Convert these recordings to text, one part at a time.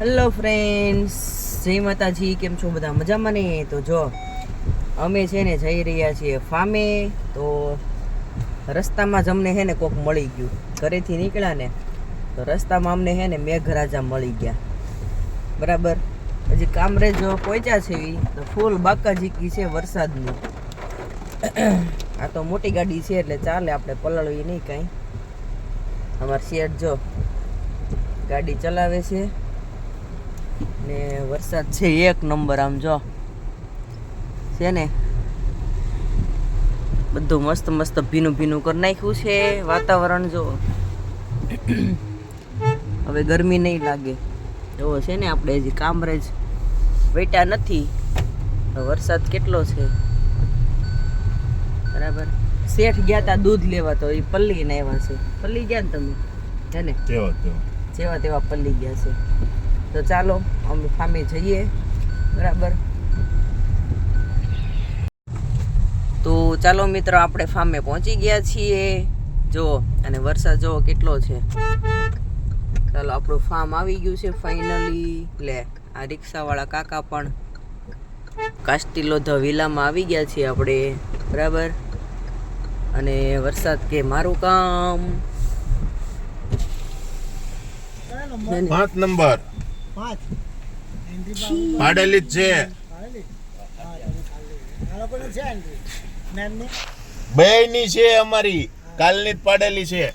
Hello friends, જય માતાજી. કેમ છો બધા? મજામાં ને? તો જો અમે છે ને જઈ રહ્યા છીએ ફામે. તો રસ્તામાં જ અમને છે ને કોક મળી ગયું. ઘરેથી નીકળ્યા ને તો રસ્તામાં અમને છે ને મેઘરાજા મળી ગયા. બરાબર, હજી કામરેજ પહોંચ્યા છે તો ફૂલ બાકાઝીકી છે વરસાદની. આ તો મોટી ગાડી છે એટલે ચાલે, આપણે પલાળવી નહીં કાંઈ. અમાર શેઠ જો ગાડી ચલાવે છે ને વરસાદ છે એક નંબર. આમ જો છે ને બધું મસ્ત મસ્ત ભીનું ભીનું કરી નાખ્યું છે વાતાવરણ. જો હવે ગરમી નહીં લાગે. એવો છે ને આપણે હજી કામરેજ વેટા નથી, વરસાદ કેટલો છે. બરાબર, શેઠ ગયા તા દૂધ લેવા તો એ પલ્લીને આવ્યા છે. પલ્લી ગયા ને તમે? છે ને જેવા તેવા પલ્લી ગયા છે. તો ચાલો અમે ફામે જઈએ. બરાબર, તો ચાલો મિત્રો, આપણે ફામે પહોંચી ગયા છીએ. જો અને વરસાદ જો કેટલો છે. ચાલો, આપણું ફાર્મ આવી ગયું છે ફાઇનલી. લે, આ રિક્ષાવાળા કાકા પણ કાસ્ટિલો ધ વિલામાં આવી ગયા છીએ આપણે. બરાબર, અને વરસાદ કે મારું કામ 5 નંબર પાડેલી જ છે. બેયની છે અમારી, કાલની જ પાડેલી છે.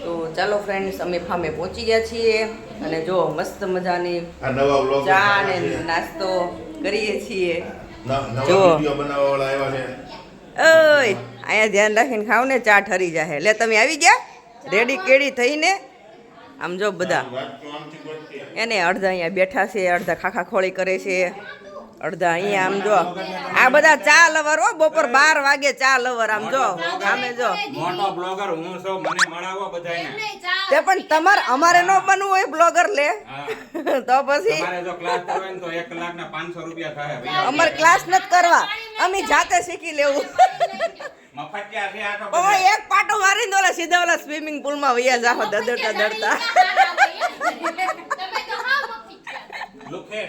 તો ચાલો ફ્રેન્ડ્સ, અમે ફામે પહોંચી ગયા છીએ અને જો મસ્ત મજાની આ નવા વ્લોગ ચા ને નાસ્તો કરીએ છીએ. નવા જો. વિડિયો બનાવવા વાળા આવ્યા છે. ઓય, અહીંયા ધ્યાન રાખીને ખાવ ને, ચા ઠરી જાય. લે, તમે આવી ગયા રેડી કેડી થઈને? આમ જો બધા એને અડધા અહીંયા બેઠા છે, અડધા ખાખા ખોળી કરે છે, અડધા અહીંયા. આમ જો આ બધા ચા લવર હો. બપોર 12 વાગે ચા લવર. આમ જો આમે જો મોટો બ્લોગર હું છું, મને મળાવો બધાયને. તે પણ તમારે અમારે નો બનવું હોય બ્લોગર લે તો પછી તમારે જો ક્લાસ કરવો હોય ને તો 1 કલાકના 500 રૂપિયા થાય ભાઈ. અમારે ક્લાસ નથી કરવા, અમે જાતે શીખી લેવું. મફતિયા છે આ તો ઓ એક પાટો મારીને ઓલા સીધા ઓલા સ્વિમિંગ પુલમાં વયા જાહો દડતા દડતા. લુકે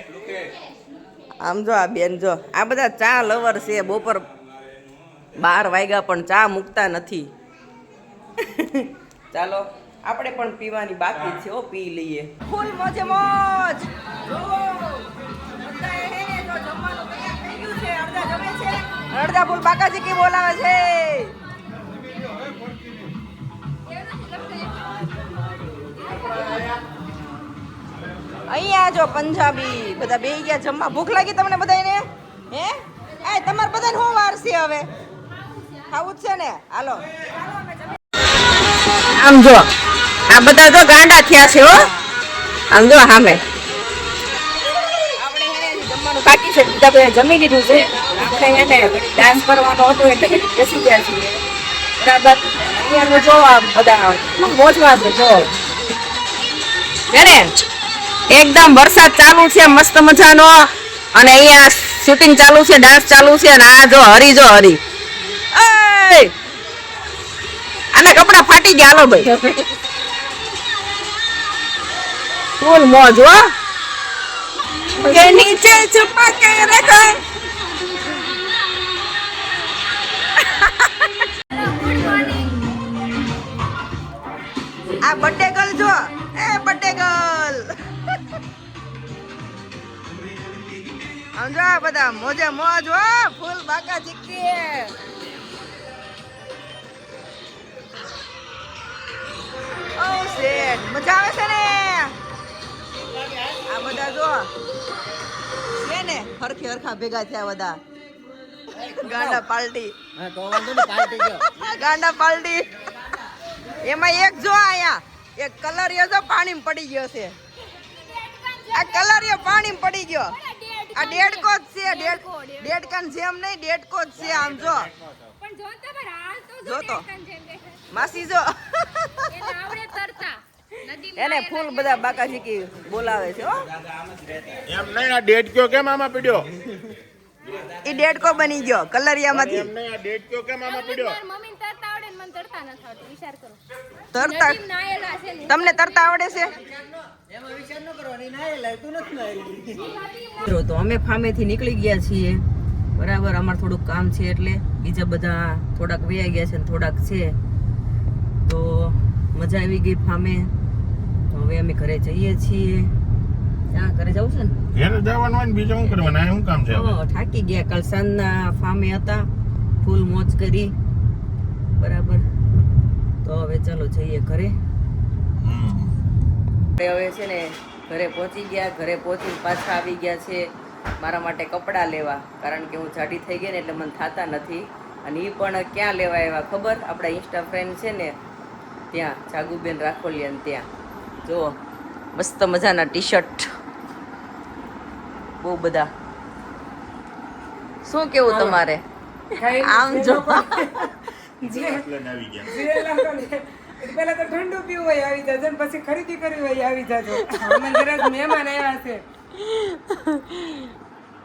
આમ જો આ બેન જો આ બધા ચા લવર છે. બપોર 12 વાગ્યા પણ ચા મૂકતા નથી. ચાલો, આપણે પણ પીવાની બાકી છે. ઓ પી લઈએ ફૂલ મોજે મોજ. અડધા ફૂલ બાકાજી કી બોલાવે છે. અહીંયા જો પંજાબી બધા બેહી ગયા જમવા. ભૂખ લાગી તમને બધાને? હે એ તમારે બધાને શું વાર છે હવે? ખાવું જ છે ને? હાલો. આમ જો આ બધા તો ગાંડા થયા છે હો. આમ જો સામે આપણે એને જમવાનું બાકી છે. બધા બધા જમી લીધું છે. આપણે એને ડાન્સ કરવાનો હતો એટલે બેસી ગયા છીએ. બરાબર, અહીંયા જો આ બધા મોજમાં છે. જો ને એકદમ વરસાદ ચાલુ છે મસ્ત મજાનો, અને અહીંયા શૂટિંગ ચાલુ છે, ડાન્સ ચાલુ છે. અને આ જો હરી, જો હરી, આના કપડા ફાટી ગયા. હાલો ભાઈ, ફૂલ મોજ હો. કે નીચે છુપા કે રખો. આ બર્થડે ગર્લ જો, એ બર્થડે ગર્લ. સમજો બધા મોજે મોજ હો. ફૂલ બાકા ચીકી. ઓ શેઠ, મજા આવે છે ને? આ બધા જો છે ને હરખે હરખા ભેગા થયા બધા. ગાંડા પાર્ટી, ગાંડા પાર્ટી. એમાં એક જો આયા એક કલરિયો જો પાણીમાં પડી ગયો છે. આ કલરિયો પાણીમાં પડી ગયો. આ ડેડકો જ છે. ડેડકાન જેમ નહીં, ડેડકો જ છે. આમ જો જો તો માસી જો એને ફૂલ બધા બાકાશીકી બોલાવે છે હો. એમ નહીં, આ ડેટ કયો કેમ આમાં પડ્યો? ઈ ડેડકો બની ગયો કલરિયામાંથી. એમ નહીં, આ ડેટ કયો કેમ આમાં પડ્યો? મને તરતા નથી આવડતું, વિચાર કરો. તરતા નદીમાં નાયેલા છે ને. તમને તરતા આવડે છે? મિત્રો તો અમે ફામેથી નીકળી ગયા છીએ બરાબર. અમારે થોડુંક કામ છે એટલે બીજા બધા થોડાક વયા ગયા છે ને થોડાક છે. તો મજા આવી ગઈ ફામે. તો હવે અમે ઘરે જઈએ છીએ. ત્યાં ઘરે જવું છે ને? ઘેર જવાનું હોય ને બીજું શું કરવાનું? આ શું કામ છે? થાકી ગયા. કાલ સાંજના ફામે હતા, ફૂલ મોજ કરી બરાબર. તો હવે ચાલો જઈએ ઘરે. હવે છે ને ઘરે પહોંચી ગયા. ઘરે પહોંચીને પાછા આવી ગયા છે મારા માટે કપડાં લેવા, કારણ કે હું જાડી થઈ ગઈ ને એટલે મને થતા નથી. અને એ પણ ક્યાં લેવા આવ્યા ખબર? આપણા ઇન્સ્ટા ફ્રેન્ડ છે ને ત્યાં, જાગુબેન રાખોલિયાન ત્યાં. જુઓ મસ્ત મજાના ટી શર્ટ બહુ બધા. શું કેવું તમારે? આમ જો પેલા તો ઠંડુ પીવું હોય આવી જાજો, પછી ખરીદી કરવી હોય આવી જાજો. અમે જરાક મહેમાન આવ્યા છે.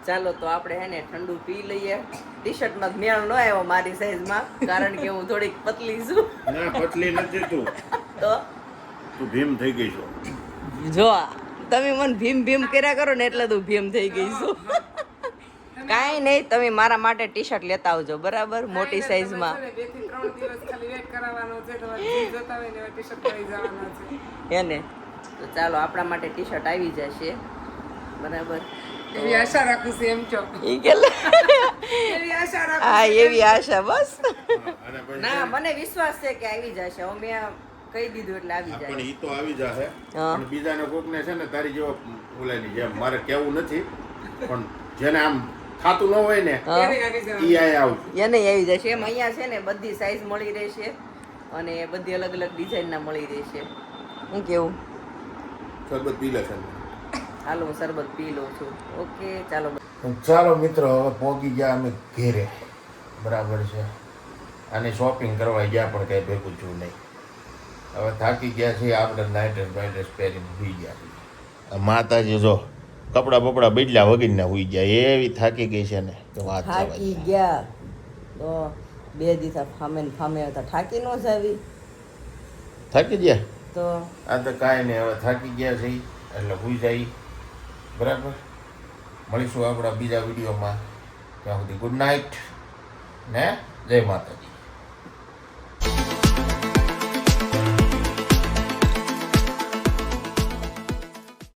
ચાલો તો આપણે હે ને ઠંડુ પી લઈએ. ટી શર્ટમાં મેળ ન આવ્યો મારી સાઈઝમાં, કારણ કે હું થોડીક પતલી છું. ના પતલી નથી તું, તો તું ભીમ થઈ ગઈ છો. જો તમે મને ભીમ ભીમ કર્યા કરો ને એટલે તું ભીમ થઈ ગઈ છું. કાંઈ નહીં, તમે મારા માટે ટી શર્ટ લેતા આવજો બરાબર, મોટી સાઈઝમાં. 2 થી 3 દિવસ ખાલી વેટ કરાવવાનો છે. તમારે જે જોતા હોય ને એવા ટી-શર્ટ લઈ જવાના છે. હે ને? તો ચાલો આપણા માટે ટી શર્ટ આવી જશે બરાબર. એવી આશા રાખું છું એમ છો. ઈ કે એવી આશા રાખું. હા એવી આશા બસ. અને પછી ના મને વિશ્વાસ છે કે આવી જશે. હવે મેં કહી દીધું એટલે આવી પણ જાય. ઈ તો આવી જશે. હા. પણ બીજાને કોકને છે ને તારી જેવો ઓલાની જેમ મારે કેવું નથી, પણ જેને આમ થાતું ન હોય ને હા. એની આવી જવાનું. ઈ આય આવજો. એને આવી જશે. એમ અહીંયા છે ને બધી સાઈઝ મળી રહેશે અને બધી અલગ અલગ ડિઝાઇનના મળી રહેશે. હું કેવું? શરબત પી લે છે. હાલો હું શરબત પી લઉં છું. ઓકે ચાલો. ચાલો મિત્રો, હવે પહોંચી ગયા અમે ઘેરે બરાબર છે. અને શોપિંગ કરવા ગયા પણ કઈ ભેગું છું નહીં. હવે થાકી ગયા છીએ આપણે. નાઇટ ડ્રેસ પહેરીને સુઈ ગયા છીએ. માતાજી જો કપડા બપડા બદલ્યા વગીને સુઈ ગયા. એવી થાકી ગઈ છે ને કે વાત થાકી ગયા તો 2 દિવસ ફામે ને ફામે હતા. થાકી ન જાવી થાકી ગયા. તો આ તો કાંઈ નહીં, હવે થાકી ગયા છે એટલે સુઈ જાય બરાબર. મળીશું આપણા બીજા વિડીયોમાં. ત્યાં સુધી ગુડ નાઇટ ને જય માતાજી.